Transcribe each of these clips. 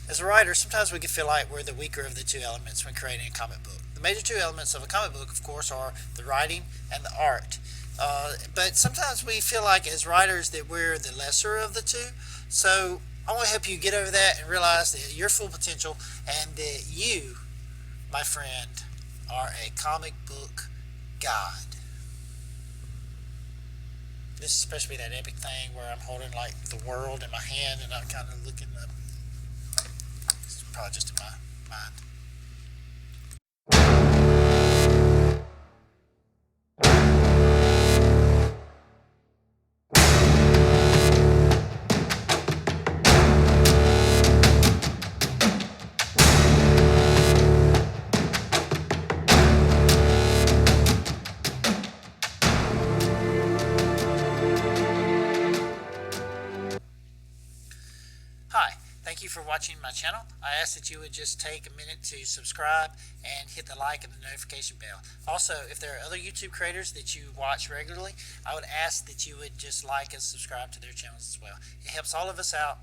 As a writer, sometimes we can feel like we're the weaker of the two elements when creating a comic book. The major two elements of a comic book, of course, are the writing and the art. But sometimes we feel like as writers that we're the lesser of the two. So I want to help you get over that and realize that your full potential and that you, my friend, are a comic book god. This is supposed to be that epic thing where I'm holding like the world in my hand and I'm kind of looking up. It's probably just in my mind. Hi, thank you for watching my channel. I ask that you would just take a minute to subscribe and hit the like and the notification bell. Also, if there are other YouTube creators that you watch regularly, I would ask that you would just like and subscribe to their channels as well. It helps all of us out.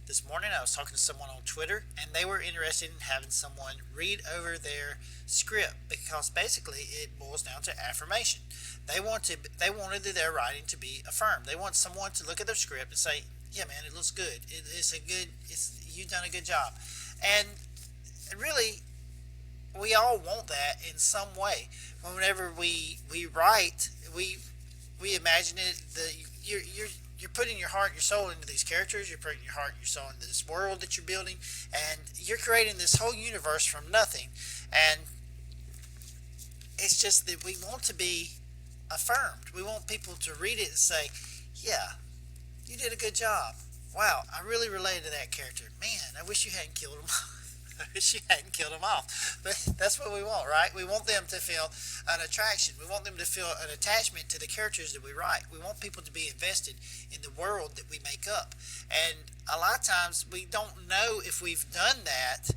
This morning I was talking to someone on Twitter and they were interested in having someone read over their script because basically it boils down to affirmation. They wanted their writing to be affirmed. They want someone to look at their script and say, yeah man, it looks good. You've done a good job. And really we all want that in some way. Whenever we write, we imagine it. You're putting your heart and your soul into these characters. You're putting your heart and your soul into this world that you're building, and you're creating this whole universe from nothing. And it's just that we want to be affirmed. We want people to read it and say, "Yeah, you did a good job. Wow, I really related to that character. Man, I wish you hadn't killed him." She hadn't killed them off. But that's what we want, right? We want them to feel an attraction. We want them to feel an attachment to the characters that we write. We want people to be invested in the world that we make up. And a lot of times we don't know if we've done that.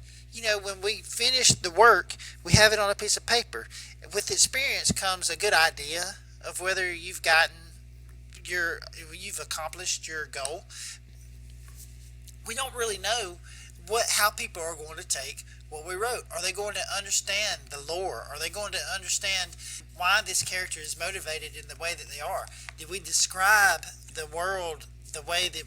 When we finish the work, we have it on a piece of paper. With experience comes a good idea of whether you've accomplished your goal. We don't really know how people are going to take what we wrote. Are they going to understand the lore? Are they going to understand why this character is motivated in the way that they are? Did we describe the world the way that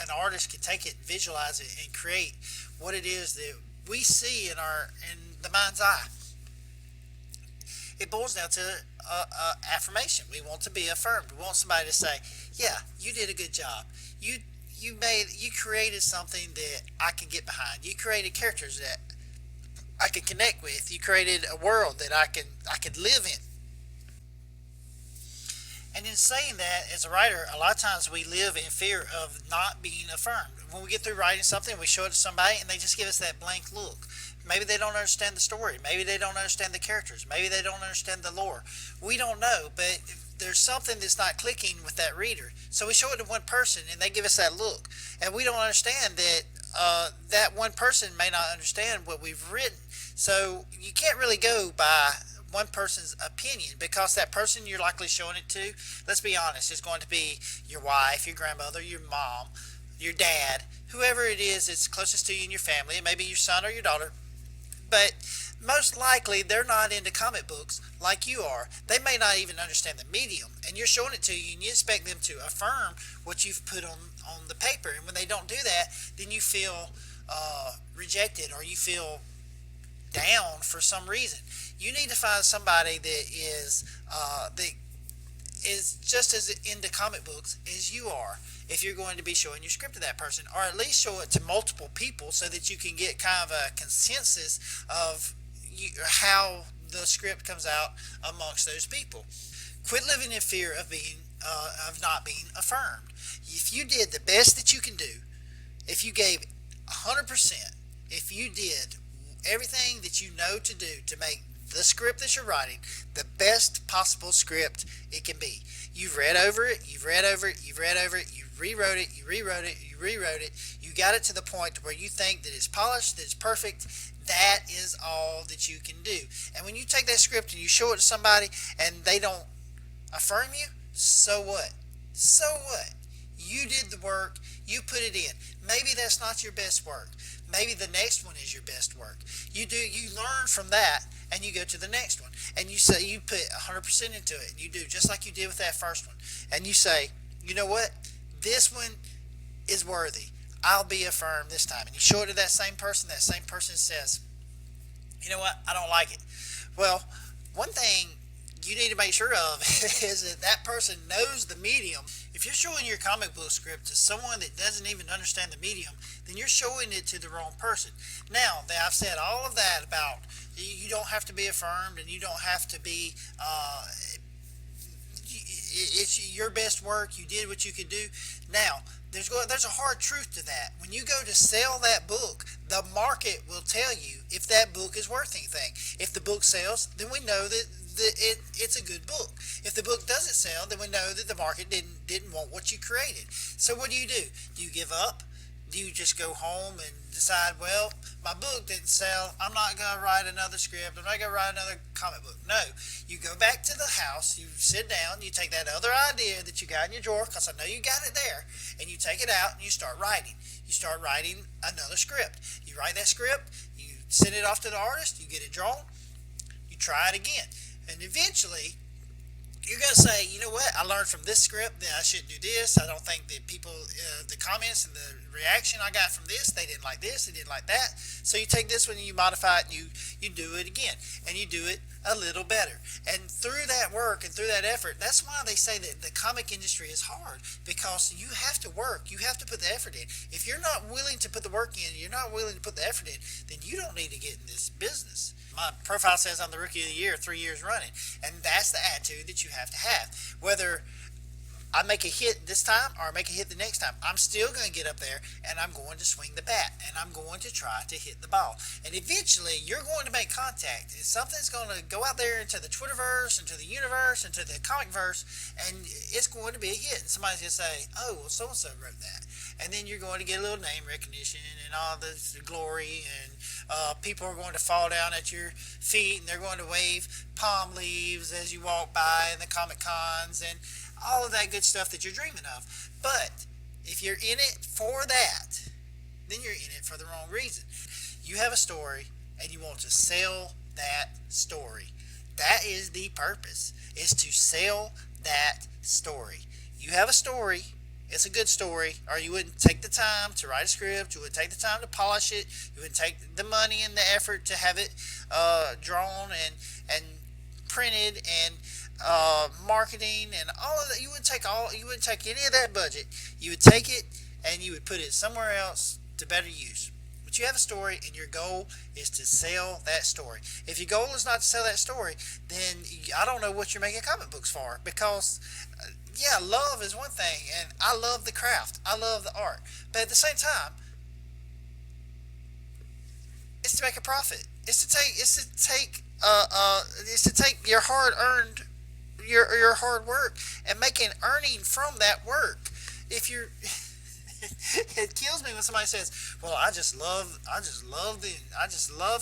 an artist can take it, visualize it, and create what it is that we see in the mind's eye? It boils down to affirmation. We want to be affirmed. We want somebody to say, yeah, you did a good job. You created something that I can get behind. You created characters that I can connect with. You created a world that I could live in. And in saying that, as a writer, a lot of times we live in fear of not being affirmed. When we get through writing something, we show it to somebody and they just give us that blank look. Maybe they don't understand the story. Maybe they don't understand the characters. Maybe they don't understand the lore. We don't know, but there's something that's not clicking with that reader. So we show it to one person and they give us that look. And we don't understand that that one person may not understand what we've written. So you can't really go by one person's opinion because that person you're likely showing it to, let's be honest, is going to be your wife, your grandmother, your mom, your dad, whoever it is that's closest to you in your family. It may be your son or your daughter. But most likely they're not into comic books like you are. They may not even understand the medium, and you're showing it to you and you expect them to affirm what you've put on the paper. And when they don't do that, then you feel rejected or you feel down for some reason. You need to find somebody that is just as into comic books as you are if you're going to be showing your script to that person, or at least show it to multiple people so that you can get kind of a consensus of how the script comes out amongst those people. Quit living in fear of not being affirmed. If you did the best that you can do, if you gave 100%, if you did everything that you know to do to make the script that you're writing the best possible script it can be. You've read over it, you've read over it, you've read over it, you rewrote it, you rewrote it, you rewrote it, you got it to the point where you think that it's polished, that it's perfect. That is all that you can do. And when you take that script and you show it to somebody and they don't affirm you, so what? So what? You did the work, you put it in. Maybe that's not your best work, maybe the next one is your best work. You learn from that and you go to the next one and you say you put 100% into it. You do just like you did with that first one. And you say, you know what? This one is worthy. I'll be affirmed this time. And you show it to that same person. That same person says, you know what? I don't like it. Well, one thing you need to make sure of is that that person knows the medium. If you're showing your comic book script to someone that doesn't even understand the medium, then you're showing it to the wrong person. Now, I've said all of that about you don't have to be affirmed and you don't have to be it's your best work. You did what you could do. Now, there's a hard truth to that. When you go to sell that book, the market will tell you if that book is worth anything. If the book sells, then we know that it's a good book. If the book doesn't sell, then we know that the market didn't want what you created. So what do? Do you give up? Do you just go home and decide, well, my book didn't sell, I'm not going to write another script, I'm not going to write another comic book? No, you go back to the house, you sit down, you take that other idea that you got in your drawer, because I know you got it there, and you take it out and you start writing. You start writing another script. You write that script, you send it off to the artist, you get it drawn, you try it again, and eventually you're going to say, you know what, I learned from this script that I shouldn't do this. I don't think that people, the comments and the reaction I got from this, they didn't like this, they didn't like that. So you take this one and you modify it and you do it again. And you do it a little better. And through that work and through that effort, that's why they say that the comic industry is hard. Because you have to work. You have to put the effort in. If you're not willing to put the work in, you're not willing to put the effort in, then you don't need to get in this business. My profile says I'm the Rookie of the Year 3 years running. And that's the attitude that you have to have. Whether I make a hit this time or I make a hit the next time, I'm still going to get up there and I'm going to swing the bat and I'm going to try to hit the ball. And eventually you're going to make contact. And something's going to go out there into the Twitterverse, into the universe, into the comic verse, and it's going to be a hit. And somebody's going to say, oh, well, so-and-so wrote that. And then you're going to get a little name recognition and all this glory, and people are going to fall down at your feet and they're going to wave palm leaves as you walk by in the Comic Cons and all of that good stuff that you're dreaming of. But if you're in it for that, then you're in it for the wrong reason. You have a story and you want to sell that story. That is the purpose, is to sell that story. You have a story, it's a good story, or you wouldn't take the time to write a script, you wouldn't take the time to polish it, you wouldn't take the money and the effort to have it drawn and printed and marketing and all of that. You wouldn't take any of that budget. You would take it and you would put it somewhere else to better use. But you have a story and your goal is to sell that story. If your goal is not to sell that story, then I don't know what you're making comic books for, because yeah, love is one thing and I love the craft, I love the art, but at the same time it's to make a profit. It's to take your hard-earned, your hard work and make an earning from that work. If you're, it kills me when somebody says, "Well, I just love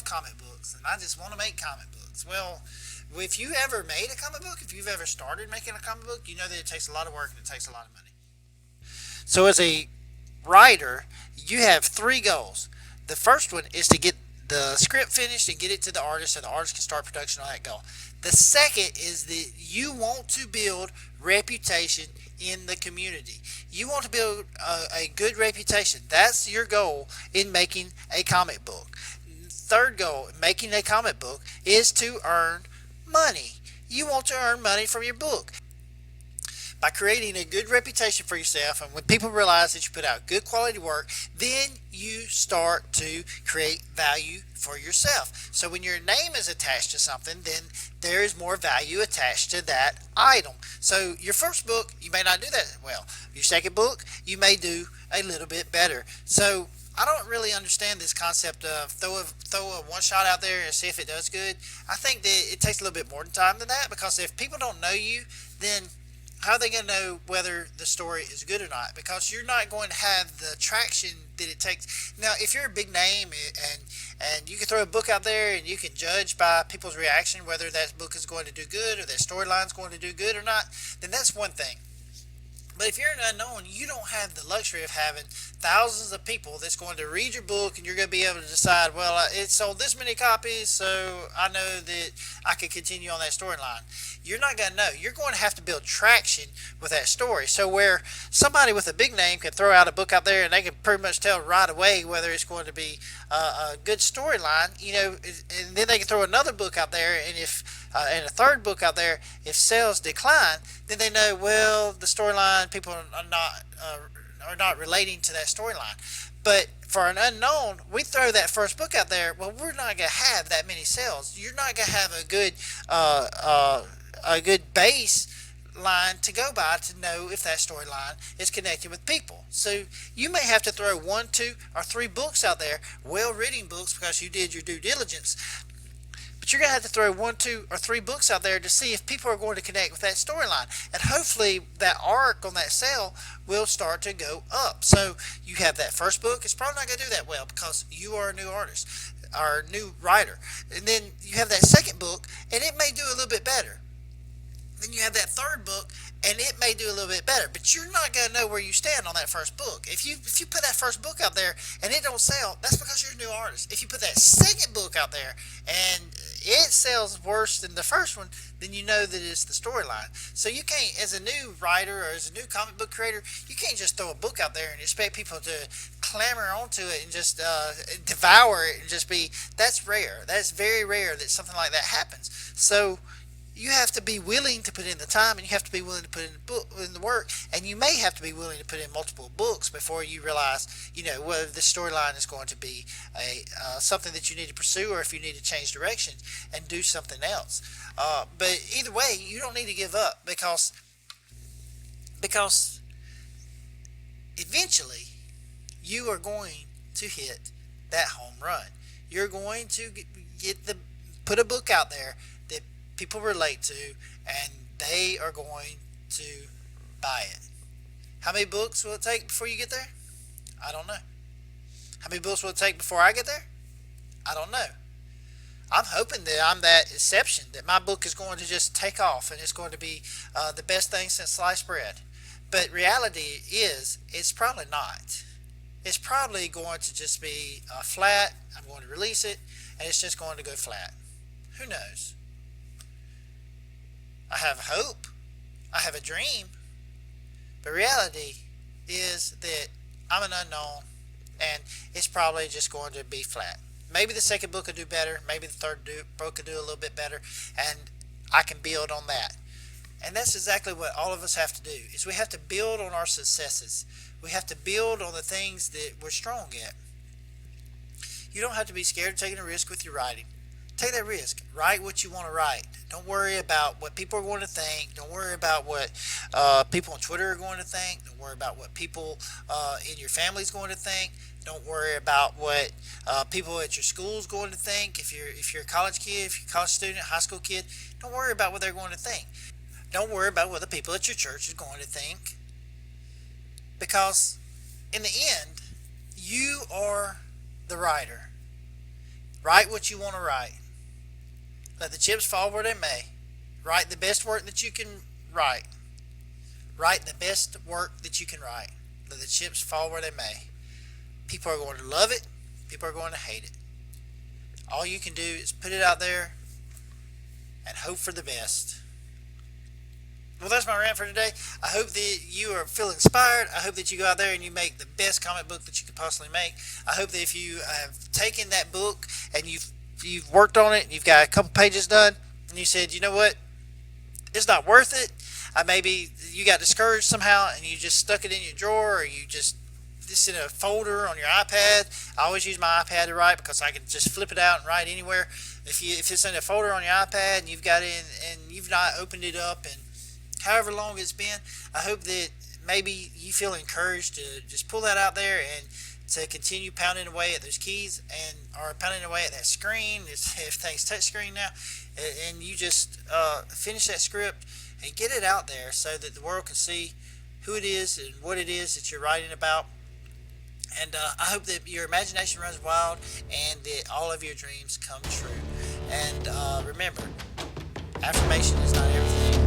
comic books, and I just want to make comic books." Well, if you ever made a comic book, if you've ever started making a comic book, you know that it takes a lot of work and it takes a lot of money. So, as a writer, you have 3 goals. The first one is to get the script finished and get it to the artist so the artist can start production on that goal. The second is that you want to build reputation in the community. You want to build a good reputation. That's your goal in making a comic book. Third goal in making a comic book is to earn money. You want to earn money from your book by creating a good reputation for yourself, and when people realize that you put out good quality work, then you start to create value for yourself. So when your name is attached to something, then there is more value attached to that item. So your first book, you may not do that well. Your second book, you may do a little bit better. So I don't really understand this concept of throw a one shot out there and see if it does good. I think that it takes a little bit more time than that, because if people don't know you, then how are they going to know whether the story is good or not? Because you're not going to have the traction that it takes. Now, if you're a big name and you can throw a book out there and you can judge by people's reaction whether that book is going to do good or that storyline is going to do good or not, then that's one thing. But if you're an unknown, you don't have the luxury of having thousands of people that's going to read your book, and you're going to be able to decide, well, it sold this many copies, so I know that I can continue on that storyline. You're not going to know. You're going to have to build traction with that story. So where somebody with a big name can throw out a book out there and they can pretty much tell right away whether it's going to be a good storyline, and then they can throw another book out there, and a third book out there, if sales decline, then they know, well, the storyline, people are not relating to that storyline. But for an unknown, we throw that first book out there. Well, we're not going to have that many sales. You're not going to have a good base line to go by to know if that storyline is connected with people. So you may have to throw 1, 2, or 3 books out there, well-written books, because you did your due diligence. But you're going to have to throw 1, 2, or 3 books out there to see if people are going to connect with that storyline. And hopefully that arc on that sale will start to go up. So you have that first book. It's probably not going to do that well because you are a new artist or a new writer. And then you have that second book, and it may do a little bit better. Then you have that third book, and it may do a little bit better, but you're not going to know where you stand on that first book. If you put that first book out there and it don't sell, that's because you're a new artist. If you put that second book out there and it sells worse than the first one, then you know that it's the storyline. So you can't, as a new writer or as a new comic book creator, you can't just throw a book out there and expect people to clamor onto it and just devour it and just be, that's rare. That's very rare that something like that happens. So you have to be willing to put in the time, and you have to be willing to put in the work, and you may have to be willing to put in multiple books before you realize, whether the storyline is going to be something that you need to pursue, or if you need to change direction and do something else. But either way, you don't need to give up because eventually you are going to hit that home run. You're going to put a book out there that people relate to, and they are going to buy it. How many books will it take before you get there? I don't know. How many books will it take before I get there? I don't know. I'm hoping that I'm that exception, that my book is going to just take off and it's going to be the best thing since sliced bread. But reality is, it's probably not. It's probably going to just be flat. I'm going to release it, and it's just going to go flat. Who knows? I have hope. I have a dream. But reality is that I'm an unknown, and it's probably just going to be flat. Maybe the second book will do better. Maybe the third book will do a little bit better, and I can build on that. And that's exactly what all of us have to do, is we have to build on our successes. We have to build on the things that we're strong at. You don't have to be scared of taking a risk with your writing. Take that risk. Write what you want to write. Don't worry about what people are going to think. Don't worry about what people on Twitter are going to think. Don't worry about what people in your family is going to think. Don't worry about what people at your school is going to think. If you're a college kid, if you're a college student, high school kid, don't worry about what they're going to think. Don't worry about what the people at your church are going to think. Because in the end, you are the writer. Write what you want to write. Let the chips fall where they may. Write the best work that you can write. Write the best work that you can write. Let the chips fall where they may. People are going to love it. People are going to hate it. All you can do is put it out there and hope for the best. Well, that's my rant for today. I hope that you are feeling inspired. I hope that you go out there and you make the best comic book that you could possibly make. I hope that if you have taken that book and you've worked on it and you've got a couple pages done and you said, you know what, it's not worth it. Maybe you got discouraged somehow and you just stuck it in your drawer, or you just in a folder on your iPad. I always use my iPad to write because I can just flip it out and write anywhere. If it's in a folder on your iPad and you've got it and you've not opened it up and however long it's been, I hope that maybe you feel encouraged to just pull that out there and to continue pounding away at those keys or pounding away at that screen. Everything's touch screen now, and you just finish that script and get it out there so that the world can see who it is and what it is that you're writing about. And I hope that your imagination runs wild and that all of your dreams come true. And remember, affirmation is not everything.